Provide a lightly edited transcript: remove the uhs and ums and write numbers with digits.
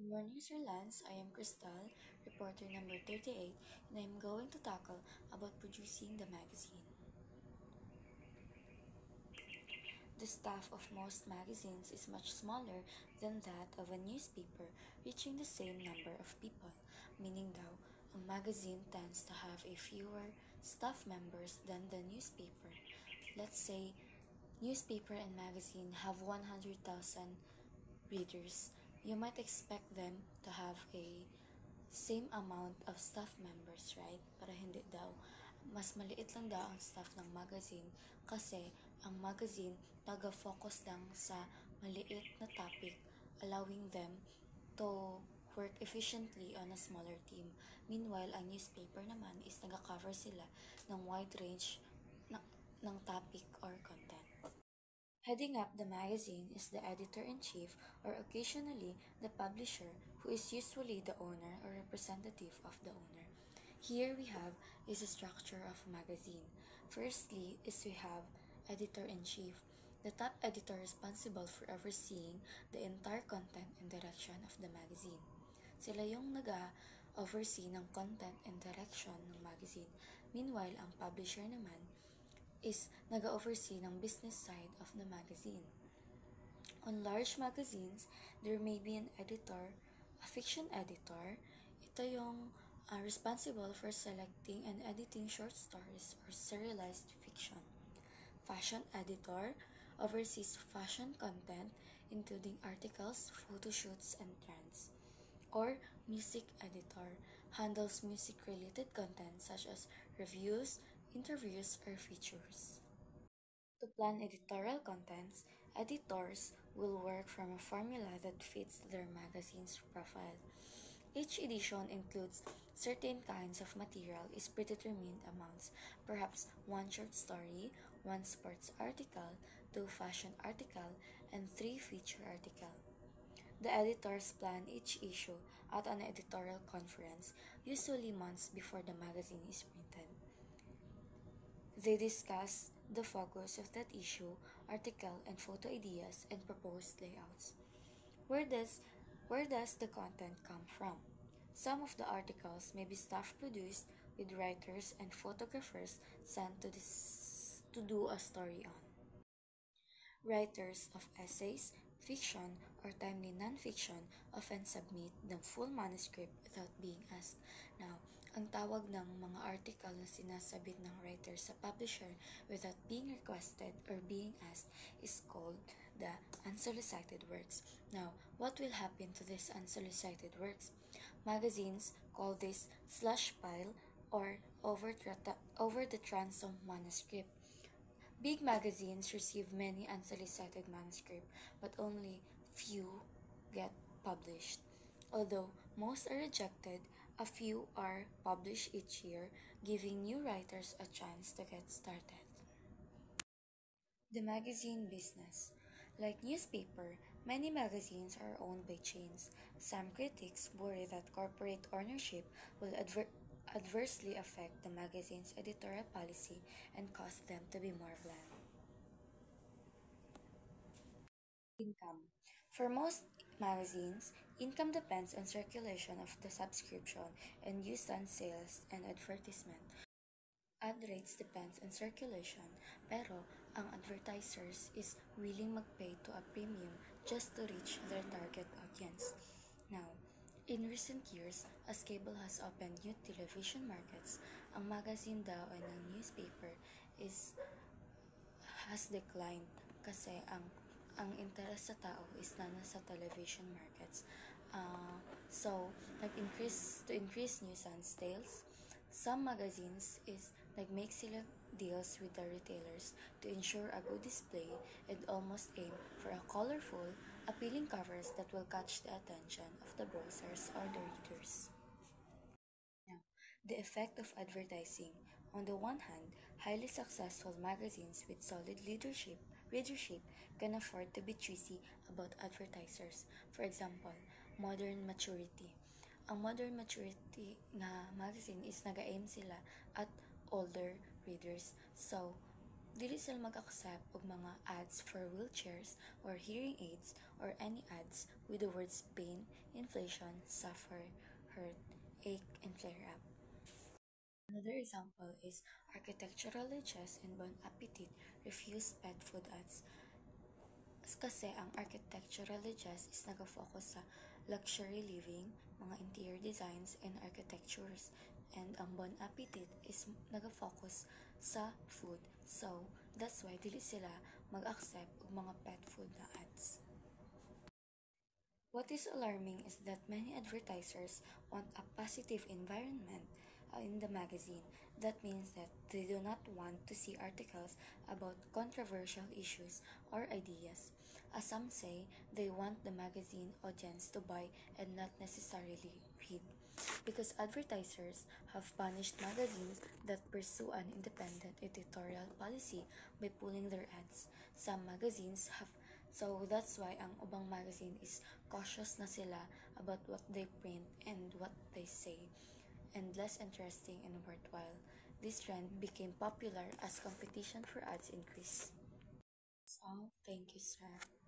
Good morning, Sir Lance. I am Crystal, reporter number 38, and I am going to tackle about producing the magazine. The staff of most magazines is much smaller than that of a newspaper, reaching the same number of people, meaning though a magazine tends to have a fewer staff members than the newspaper. Let's say newspaper and magazine have 100,000 readers. You might expect them to have a same amount of staff members, right? Pero hindi daw. Mas maliit lang daw ang staff ng magazine kasi ang magazine taga-focus lang sa maliit na topic, allowing them to work efficiently on a smaller team. Meanwhile, ang newspaper naman is naga-cover sila ng wide range ng, ng topic or content. Heading up the magazine is the editor-in-chief or occasionally the publisher, who is usually the owner or representative of the owner. Here we have is the structure of magazine. Firstly is we have editor-in-chief, the top editor responsible for overseeing the entire content and direction of the magazine. Sila yung oversee ng content and direction ng magazine. Meanwhile, ang publisher naman is nag-oversee ng business side of the magazine. On large magazines, there may be an editor, a fiction editor. Ito yung responsible for selecting and editing short stories or serialized fiction. Fashion editor oversees fashion content, including articles, photo shoots, and trends. Or music editor handles music-related content such as reviews, interviews, or features. To plan editorial contents, editors will work from a formula that fits their magazine's profile. Each edition includes certain kinds of material is predetermined amounts, perhaps one short story, one sports article, two fashion article, and three feature article. The editors plan each issue at an editorial conference, usually months before the magazine is printed. They discuss the focus of that issue, article, and photo ideas and proposed layouts. Where does where does the content come from? Some of the articles may be staff produced with writers and photographers sent to do a story on. Writers of essays, fiction, or timely nonfiction often submit the full manuscript without being asked. Now, ang tawag ng mga article na sinasabit ng writer sa publisher without being requested or being asked is called the unsolicited works. Now, what will happen to these unsolicited works? Magazines call this slush pile or over the transom manuscript. Big magazines receive many unsolicited manuscripts, but only few get published. Although most are rejected, a few are published each year, giving new writers a chance to get started. The magazine business. Like newspaper, many magazines are owned by chains. Some critics worry that corporate ownership will adversely affect the magazine's editorial policy and cause them to be more bland. Income. For most magazines, income depends on circulation of the subscription and used on sales and advertisement. Ad rates depends on circulation, pero ang advertisers is willing magpay to a premium just to reach their target audience. Now, in recent years, as cable has opened new television markets, ang magazine daw and ang newspaper is has declined kasi ang interest sa tao is na nasa television markets. So, to increase news and sales, some magazines is nag-make sila deals with the retailers to ensure a good display and almost aim for a colorful, appealing covers that will catch the attention of the browsers or the readers. Now, the effect of advertising. On the one hand, highly successful magazines with solid readership can afford to be choosy about advertisers. For example, Modern Maturity. Ang Modern Maturity nga magazine is naga-aim sila at older readers. So, Dili sila mag-accept og mga ads for wheelchairs or hearing aids or any ads with the words pain, inflation, suffer, hurt, ache, and flare up. Another example is Architectural Digest and Bon Appetit refused pet food ads kasi ang Architectural Digest is nag-focus sa luxury living, mga interior designs, and architectures. And ang Bon Appetit is nag-focus sa food. So, that's why dili sila mag-accept og mga pet food na ads. What is alarming is that many advertisers want a positive environment in the magazine. That means that they do not want to see articles about controversial issues or ideas. As some say, they want the magazine audience to buy and not necessarily read. Because advertisers have punished magazines that pursue an independent editorial policy by pulling their ads. Some magazines have so that's why ang ubang magazine is cautious na sila about what they print and what they say, and less interesting and worthwhile. This trend became popular as competition for ads increased. So, thank you, sir.